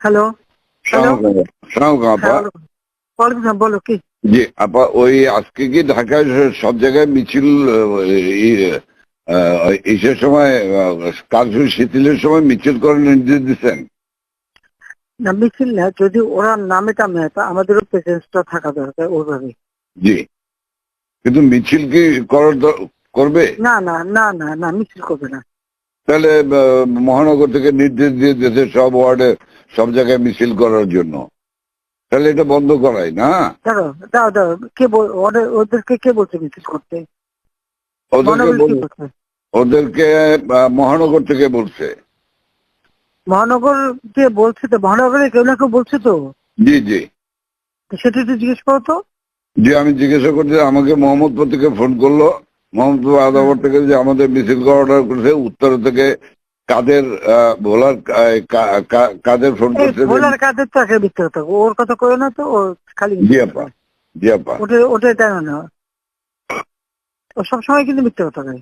Hello hello আপা। হ্যাঁ ওয়ালাইকুম আসসালাম, বলো কি? জি আপা, ওই আজকে কি ঢাকায় সব জায়গায় মিছিল ইসের সময় কারফিউ শিথিলের সময় মিছিল করার নির্দেশ দিচ্ছেন? না, মিছিল না, যদি ওরা নামে টামে তা আমাদেরও প্রেজেন্সটা থাকা দরকার ওইভাবে। জি, কিন্তু মিছিল কি করবে? না না না না না, মিছিল করবে না। তাহলে মহানগর থেকে নির্দেশ দিয়ে দিয়েছে সব ওয়ার্ডে সব জায়গায় মিছিল করার জন্য, তাহলে এটা বন্ধ করাই না? দাঁড়ো দাও দাও, ওদেরকে কে বলছে মিছিল করতে? ওদেরকে মহানগর কি করছে? ওদেরকে মহানগর থেকে বলছে। মহানগর কে বলছে? তো মহানগরে কেউ না কেউ বলছে তো। জি জি তো সেটা একটু জিজ্ঞেস করো তো। জি, আমি জিজ্ঞাসা করছি, আমাকে মোহাম্মদপুর থেকে ফোন করলো, মোহাম্মদপুর আদাবর থেকে, যে আমাদের মিছিল অর্ডার করেছে। উত্তর থেকে কাদের ভোলার কাদের ফোন করছে। ভোলার কাদের তো একটা মিথ্যে কথা, ওর কথা কয়ে না তো, ও খালি জি আপা, জি আপা। ওটাই তাই না, ও সবসময় কিন্তু মিথ্যে কথা কয়।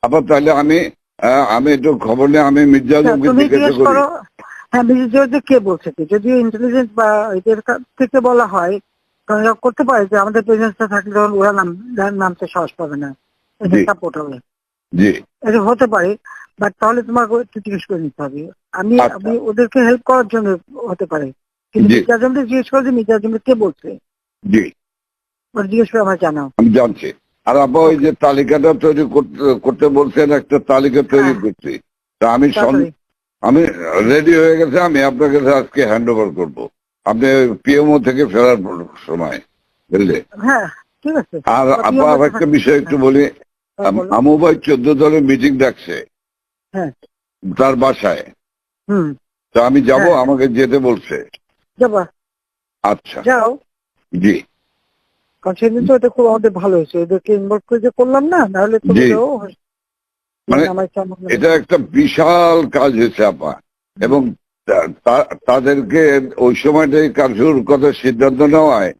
আপা তাহলে আমি একটু খবর নিয়ে আমি মির্জা আজমকে তুমি জিজ্ঞাসা জিজ্ঞেস করি। করো। হ্যাঁ, মিউজিক কে বলছে কি? যদি ইন্টেলিজেন্স বা এদের থেকে বলা হয় তখন এরা করতে পারে যে আমাদের প্রেজেন্সটা থাকলে তখন ওরা নামতে সাহস পাবে না, এদের জি সাপোর্ট হবে। জি। এটা হতে পারে, বাট তাহলে তোমাকে একটু জিজ্ঞেস করে নিতে হবে। আমি আচ্ছা আমি ওদেরকে হেল্প করার জন্য হতে পারে, কিন্তু জি মির্জা আজমকে জিজ্ঞেস করে যে মির্জা আজমকে কে বলছে, জি, ওরা জিজ্ঞেস করে আমার জানাও। আমি জানছি। আর আপা ওই যে তালিকাটা তৈরি করতে বলছেন, একটা তালিকা তৈরি হ্যাঁ, করছি। তা তাড়াতাড়ি। আমি রেডি হয়ে গেছে, আমি আপনার কাছে আজকে হ্যান্ড ওভার করবো, আপনি পিএমও থেকে ফেরার সময়, বুঝলে? হ্যাঁ, ঠিক আছে। আর আপা আর একটা বিষয় একটু হ্যাঁ, বলি। বলো। আমু ভাই 14 দলের মিটিং ডাকছে হ্যাঁ। তার বাসায়। হুম। তো আমি যাব, হ্যাঁ, আমাকে যেতে বলছে। যাবা, আচ্ছা। যাও। জি কারণ সেদিন তো এটা খুব আমাদের ভালো হয়েছে, ওদেরকে ইনভলভ করে যে করলাম না, নাহলে তো জি, বলেও মানে নামাইছে আমাকে। এটা একটা বিশাল কাজ হয়েছে আপা। এবং তাদেরকে ওই সময়টাই কারফিউর কথা সিদ্ধান্ত নেওয়ায়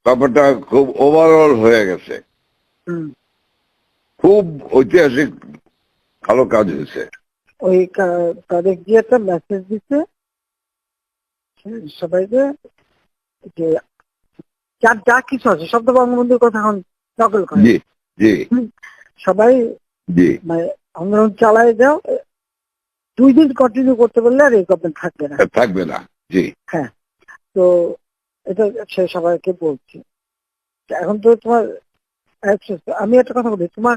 ব্যাপারটা খুব ওভারঅল হয়ে গেছে। হুম। খুব ঐতিহাসিক ভালো কাজ হয়েছে। ওই তাদের গিয়ে একটা মেসেজ দিচ্ছে সবাইকে যে যার যা কিছু আছে সব তো বঙ্গবন্ধুর কথা এখন নকল করে। জি জি সবাই জি, মানে আন্দোলন চালায় যাও, 2 দিন কন্টিনিউ করতে পারলে আর এই গভর্নমেন্ট থাকবে না। থাকবে না। জি হ্যাঁ, তো এটা সে সবাইকে বলছি। এখন তো তোমার আমি একটা কথা বলি, তোমার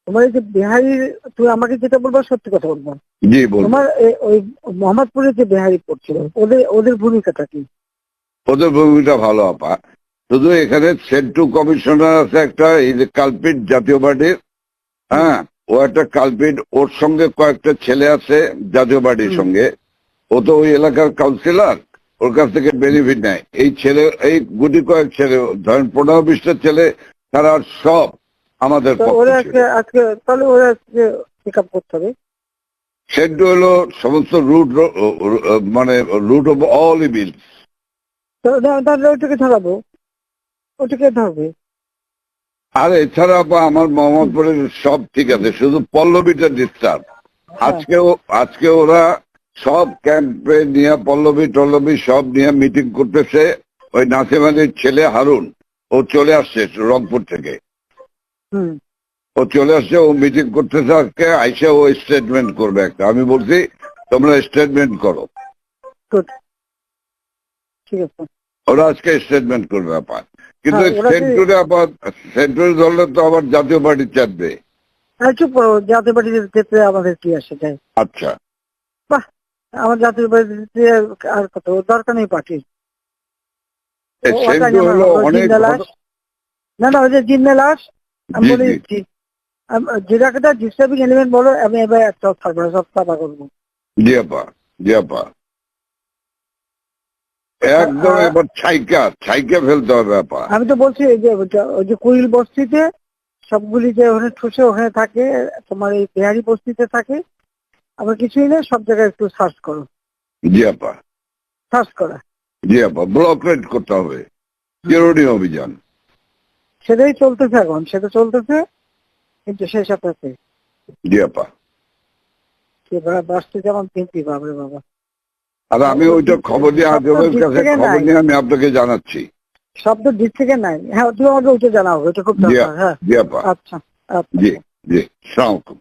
তোমার এই যে বিহারি, তুমি আমাকে যেটা বলবো সত্যি কথা বলবো। জি, বলবো। তোমার ওই মোহাম্মদপুরে যে বিহারি পড়ছিল, ওদের ওদের ভূমিকাটা কি? ওদের ভূমিকা ভালো আপা। শুধু এখানে সেন্টু কমিশনার আছে একটা, এই যে কালপিট জাতীয় পার্টির। হ্যাঁ, ও একটা কালপিট, ওর সঙ্গে কয়েকটা ছেলে আছে জাতীয় পার্টির সঙ্গে। ও তো ওই এলাকার কাউন্সিলর, ওর কাছ থেকে বেনিফিট নেয়। এই ছেলে, এই গুটি কয়েক ছেলে, ধরেন 15-20টা ছেলে, তারা সব আমাদের তো পক্ষে ওরা ছিল। আজকে তাহলে ওরা আজকে পিক আপ করতে হবে। সেন্টু হলো সমস্ত মানে রুট অফ অল ইভিলস। তাহলে ওইটাকে ধরাবো, ওটাকে ধরবে। আর এছাড়া আপা আমার মোহাম্মদপুরের সব ঠিক আছে, শুধু পল্লবীটা ডিস্টার্ব। হ্যাঁ। আজকে ওরা সব ক্যাম্পে নিয়ে পল্লবী টল্লবী সব নিয়ে মিটিং করতেছে। ওই নাসিম আলীর ছেলে হারুন, ও চলে আসছে রংপুর থেকে। হুম। ও চলে আসছে, ও মিটিং করতেছে আজকে, আইসা ও স্টেটমেন্ট করবে একটা। আমি বলছি তোমরা স্টেটমেন্ট করো। গুড, ঠিক আছে। ওরা আজকে স্টেটমেন্ট করবে আপা। কিন্তু হ্যাঁ, ওরা যে সেন্ট্রাল ধরলে তো আবার জাতীয় পার্টি চাপবে। চুপ করো, জাতীয় পার্টির ক্ষেত্রে আমাদের কি আসে যায়? আচ্ছা, বাহ, আমার জাতীয় পার্টিতে আর কত দরকার নেই পার্টির। সেন্টু হলো অনেক জিন্দালাস, না না, ওই যে জিন্দালাস, আমি জি বলে জি দিচ্ছি, যেটাকে ডিস্টার্বিং এলিমেন্ট বলো, আমি এবার একটা থাকবো না, সব সাফা করবো। জি আপা, জি আপা, একদম এবার ছাইকা ফেলতে হবে আপা। আমি তো বলছি এই যে ওই যে কুইল বস্তিতে সবগুলি যে ওখানে ঠুসে ওখানে থাকে, তোমার এই বিহারি বস্তিতে থাকে, আবার কিছুই নেই, সব জায়গায় একটু সার্চ করো, জি আপা, সার্চ করা। জি আপা, ব্লক রেড করতে হবে, চিরুনি অভিযান। সেটাই চলতেছে এখন, সেটা চলতেছে, কিন্তু সেই সাথে জি আপা। বাঁচতে যেমন কিনতে, বাবরে বাবা। আর আমি ওইটা খবর নিয়ে আজমের কাছে খবর নিয়ে আমি আপনাকে জানাচ্ছি। শব্দ ডিস্ট্রিক্টে নাই। হ্যাঁ, তুমি আমাকে ওইটা জানাও, এটা খুব দরকার। হ্যাঁ, জি আপা, আচ্ছা আচ্ছা। জি জি, সালাম আলাইকুম।